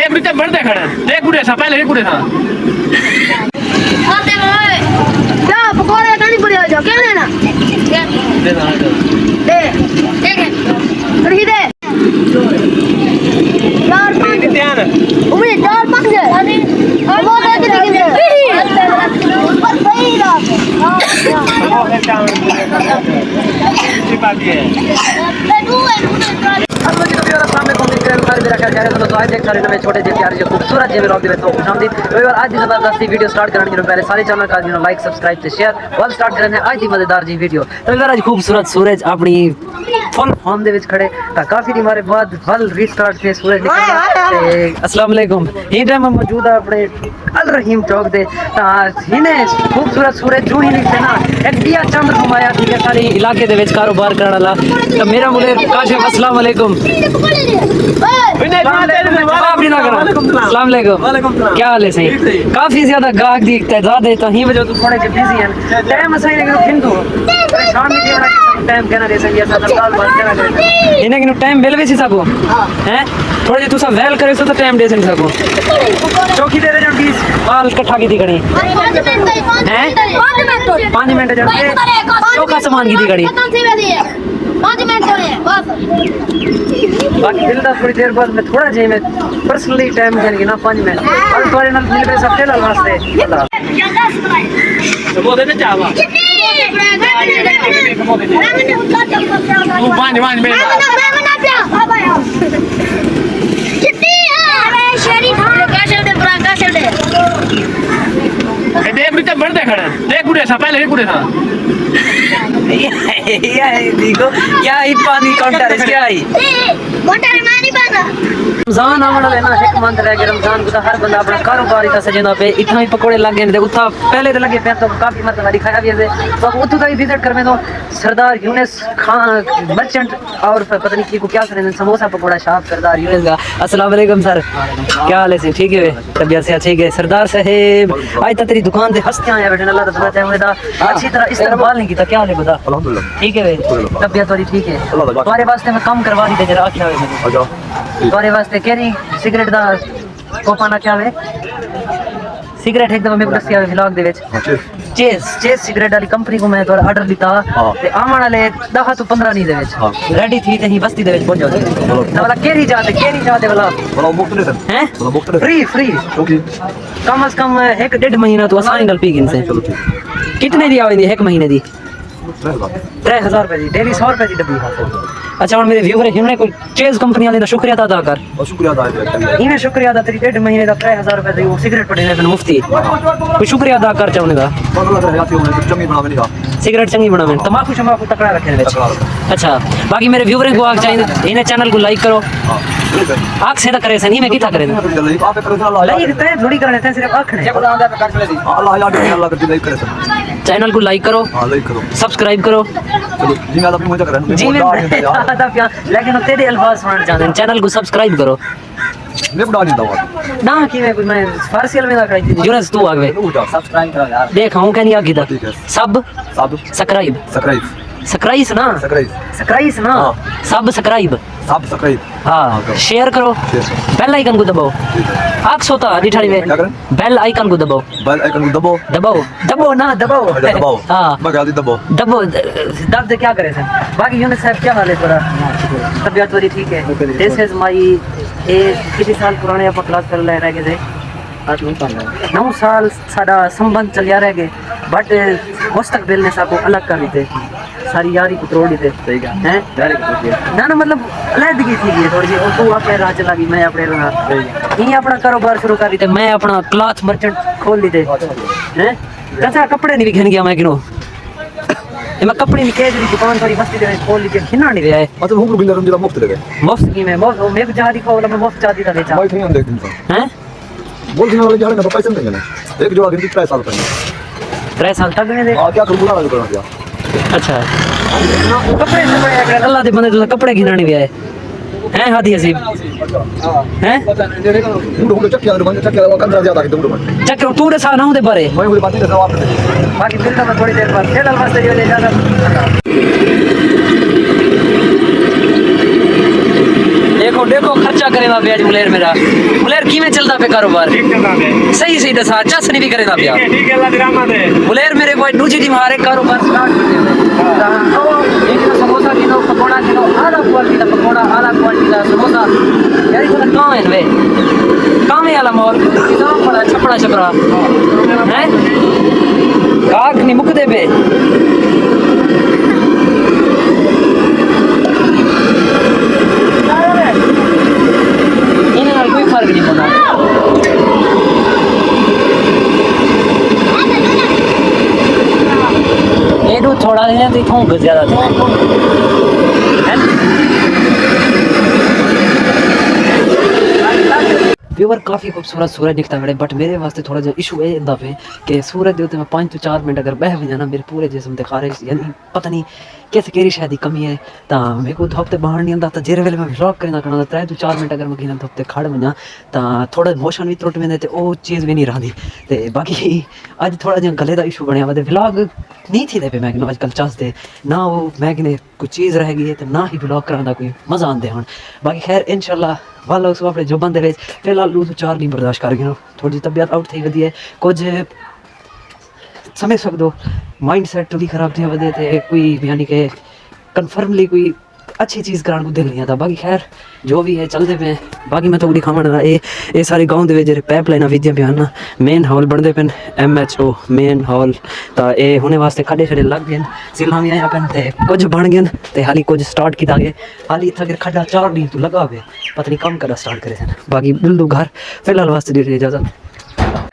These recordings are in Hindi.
देख भी तो बढ़ते खड़े देख कुड़े सा पहले ही कुड़े था आते भाई क्या पकोड़े नहीं पड़े जाओ क्या लेना दे ना दे ठीक है खरीद दे यार ध्यान उम्मीद 4-5 है अरे वो दे के पर सही रहा वो है काम की बात है छोटे जे प्यारे खूबसूरत जे व्लॉग दे तो खुशामदीद आज दी जबरदस्ती वीडियो स्टार्ट करने के पहले सारे चैनल का लाइक सब्सक्राइब ते शेयर वाल स्टार्ट करने आज दी मजेदार जी वीडियो तो आज खूबसूरत सूरज अपनी फुल फॉर्म दे विच खड़े ता काफी दिन हमारे बाद फल रीस्टार्ट थे सूरज निकला ते अस्सलाम वालेकुम ही टाइम मौजूद है अपने अल रहीम चौक दे ता हिने खूबसूरत सूरज जो ही निकले ना एक दिया चंद घुमाया ठीक है सारे इलाके दे विच कारोबार करने वाला तो मेरा मुले काशिफ अस्सलाम वालेकुम क्या हाल है सही काफी ज्यादा गाहक दी तादाद है तो ही वजह तो थोड़े बिजी हैं टाइम सही लेकिन खिंदो परेशान भी थोड़ा टाइम कहना दे सही ऐसा सरकार बात करना दे इन्हें कि टाइम मिल भी सी सको हैं थोड़े तू सब वेल करे तो टाइम दे सको चौकी दे रहे जब 20 माल इकट्ठा की थी कड़ी हैं 5 मिनट जब चौका सामान की थी कड़ी 5 मिनट हो रहे हैं बस बाकी दिलदा थोड़ी देर बाद मैं थोड़ा जे मैं पर्सनली टाइम देंगे ना 5 मिनट और तुम्हारे नाल मिल पैसा खेल वास्ते तो वो देते चावा तू 5 मिनट कितनी है अरे शेरी था कैसे दे पूरा कैसे दे ए देख भी तो बढ़ते खड़े देख कुड़े सा पहले ही कुड़े था ये देखो क्या ही पानी काउंटर है क्या ही मोटर मारी बाना रमजान आने वाला है ना एक मंथ रह गया रमजान को हर बंदा अपना कारोबार का सजेंदा पे इतना ही पकोड़े लगे ने उठा पहले तो लगे पे तो काफी मतलब दिखाया भी है तो उतो का विजिट करने तो सरदार यूनिस खान मर्चेंट और पता नहीं को क्या करें समोसा पकोड़ा शॉप सरदार यूनिस का अस्सलाम वालेकुम सर क्या हाल है ठीक है तबीयत से ठीक है सरदार साहब आज तक तेरी दुकान से हंसते आए बैठे अल्लाह तबारक व तआला अच्छी तरह इस्तेमाल नहीं किया क्या हाल है बता अल्हम्दुलिल्लाह ठीक है तबीयत थोड़ी ठीक है तुम्हारे वास्ते मैं काम करवा दी जरा आख्या है तुम्हारे वास्ते केरी सिगरेट दा कोपाना क्या है सिगरेट एकदम मेरे दसिया व्लॉग दे विच चेस सिगरेट वाली कंपनी को मैं तोरा ऑर्डर दिता ते आवन वाले 10 तो 15 नहीं दे विच रेडी थी ते ही बस्ती दे विच पहुंच जाओ ना वाला केरी जाते वाला बड़ा मुफ्त दे हैं बड़ा मुफ्त फ्री ओके कम से कम 1.5 महीना तो आसानी नाल पी गिन से कितने दी आवेंदी 1 महीने दी 3000 रुपए दी डेली 100 रुपए दी डब्बी अच्छा और मेरे व्यूअर हिमने कोई चेज कंपनी वाले दा शुक्रिया अदा कर शुक्रिया अदा इन्हें शुक्रिया अदा तेरी 1.5 महीने दा 3000 रुपए दी वो सिगरेट पड़े ने मुफ्ती कोई शुक्रिया अदा कर चाहने दा सिगरेट चंगी बनावे तमाकू तकड़ा रखे ने अच्छा बाकी मेरे व्यूअर को आग चाहिए इन्हें चैनल को लाइक करो आग से करे सनी में किथा करे लाइक ते थोड़ी करने ते सिर्फ आखने चैनल को लाइक करो सब्सक्राइब करो जी लेकिन तेरे अल्फाज सुनना चाहते हैं चैनल को सब्सक्राइब करो मैं बड़ा नहीं दवा ना कि मैं फारसी में ना कराई थी यूनिस तू आगे सब्सक्राइब करो यार देख हूं क्या नहीं आगे दा सब सब्सक्राइब ना सब सब्सक्राइब हां शेयर करो बेल आइकन को दबाओ आग सोता दिठाड़ी में बेल आइकन को दबाओ हां दबाओ दब दे क्या करे सर बाकी यूनिस साहब क्या हाल है थोड़ा तबीयत थोड़ी ठीक है दिस इज माय कितने साल पुराने आप क्लास कर ले रह गए 9 साल साडा संबंध चलिया रह गए बट मुस्तकबिल ने सबको अलग कर दी सारी यारी को तोड़ दी सही है ना मतलब अलहदगी थी थोड़ी सी तू अपने राह चला गई मैं अपने राह ये अपना कारोबार शुरू कर दी मैं अपना क्लॉथ मर्चेंट खोल दी थे हैं अच्छा कपड़े नहीं बिखन गया मैं किनो मैं कपड़े की केज की दुकान थोड़ी बस्ती दे खोल ली खिना नहीं रहा है मतलब हम लोग बिंदर मुफ्त लगे मुफ्त की मैं मेरे को जहां दिखाओ मैं मुफ्त चाहती था बेचा हैं बोल के वाले जहां का पैसे देंगे ना एक जोड़ा गिनती 3 साल पहले 3 साल तक नहीं दे हां क्या करूंगा लगा दिया अच्छा कपड़े से बड़े अल्लाह दे बंदे तो कपड़े गिना नहीं गया है हैं हादी हसीब हैं चक्कर तू रे सा ना दे बारे मैं बोली बात है जवाब बाकी दिल का थोड़ी देर बाद खेल वास्ते जो ले जाना देखो खर्च खर्चा करेगा पे आज बुलेर मेरा बुलेर की में चलता पे कारोबार सही सही दसा चस नहीं भी करेगा पे बुलेर मेरे कोई दूसरी दी मारे कारोबार स्टार्ट कर दे एक तो समोसा किलो पकोड़ा किलो आधा क्वालिटी का पकोड़ा आधा क्वालिटी का समोसा यार इतना कहाँ है वे कहाँ है वाला मॉल कितना बड़ा छपड़ा छपरा हैं काक नहीं मुक दे पे इन्हें कोई फर्क नहीं पड़ा ये तो थोड़ा देना तो इतना ज्यादा था व्यूवर काफ़ी खूबसूरत सूरज दिखता है बट मेरे वास्ते थोड़ा जो इशू है इंदा पे कि सूरज के उत्ते मैं 5 to 4 मिनट अगर बह भी जाना मेरे पूरे जिस्म ते खारिश यानी पता नहीं कैसे केरी शायद कमी है तो मेरे को धुप ते बाहर नहीं आता तो जेरे वेले मैं व्लॉग करना करना 3 to 4 मिनट अगर मैं गिना धुप ते खड़ वजा तो थोड़ा मोशन भी त्रुट वेंदे ते वो चीज़ भी नहीं रही ते बाकी अज थोड़ा जिहा गले का इशू बनया वा व्लॉग नहीं थी पे मैं अजकल चसते ना वो मैं कोई चीज़ रह गई है तो ना ही व्लॉग कराने का कोई मज़ा आते हैं बाकी खैर इंशाल्लाह वाल उस अपने जो बंदे विच फिलहाल 2 to 4 दिन बर्दाश्त कर गए थोड़ी तबीयत आउट थी वधी है कुछ समझ सकते हो माइंड सेट भी खराब थी वधे थे कोई यानी कि कन्फर्मली कोई अच्छी चीज़ कराने को दिल नहीं आता बाकी खैर जो भी है चलते पे बाकी मैं तो दिखावा ना ये सारे गाँव के जो पाइपलाइना विजियां पे ना मेन हॉल बनते पे MHO मेन हॉल तो ये होने वास्ते खड्डे छड़े लग गए सिला भी आया पेन ते कुछ बन गए तो हाली कुछ स्टार्ट किया गया हाली इतना अगर खड्डा 4 दिन तो लगा पे पता नहीं कम करा स्टार्ट करे बाकी बिल्डू घर फिलहाल वास्ते दे इजाज़त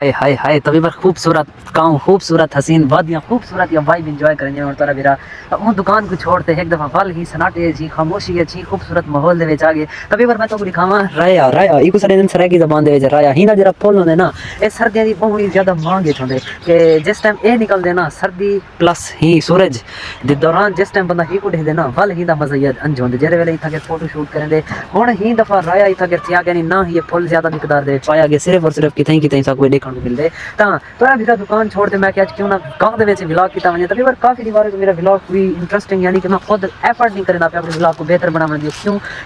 हाय हाय हाय तभी पर खूबसूरत गाँव खूबसूरत हसीन वादियाँ खूबसूरत या वाइब इंजॉय करेंगे और तारा मेरा वो दुकान को छोड़ते एक दफ़ा वल ही सनाटे जी खामोशी है जी खूबसूरत माहौल दे आ गए तभी पर मैं तो दिखावा राया राया एक सारे दिन सराय की जबान दे राया ही ना जरा फुल होंगे ना ये सर्दियों की बहुत ही ज़्यादा मांग है चाहते कि जिस टाइम ये निकलते ना सर्दी प्लस ही सूरज के दौरान जिस टाइम बंदा ही को देखते ना वल ही मजा ही अंज होंगे जेरे वेले इतना के फोटो शूट करेंगे हूँ ही दफ़ा राया इतना के थिया गया ना ही ये फुल ज़्यादा मिकदार दे पाया गया सिर्फ और सिर्फ कितने कितने सा कोई देखने को मिलते तो मेरा दुकान छोड़ मैं क्या क्यों ना गाँव के व्लॉग किया वजे तभी पर काफ़ी दीवार मेरा व्लॉग भी इंटरेस्टिंग यानी कि मैं खुद एफर्ट नहीं करना पे अपने व्लॉग को बेहतर बनाने दी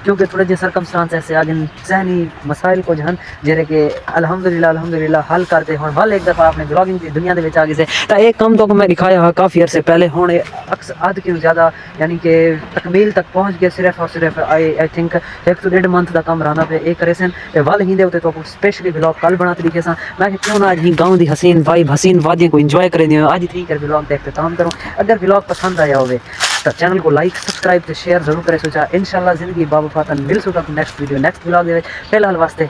क्योंकि थोड़े जो सर्कमस्टांस ऐसे आ गए जहनी मसाइल को जहन जेरे कि अल्हम्दुलिल्लाह हल करते हैं वल एक दफ़ा अपने व्लॉगिंग की दुनिया के आ गए तो एक कम तो मैं दिखाया काफ़ी अरसे पहले हूँ अद क्यों ज़्यादा यानी कि तकमील तक पहुँच गए सिर्फ और सिर्फ आई थिंक 1 to 1.5 मंथ का कम रहना पे एक करे सन वल ही दे तो स्पेशली व्लॉग कल बना तरीके से मैं क्यों ना आज गाँव की हसीन वाइब हसीन वादियों को इंजॉय करें आज ठीक है व्लॉग देखते काम करो अगर व्लॉग पसंद आया हो तो चैनल को लाइक सब्सक्राइब तो शेयर जरूर करें सोचा इंशाल्लाह जिंदगी बाबा फातन मिल सुका नेक्स्ट वीडियो नेक्स्ट व्लॉग फिलहाल वास्ते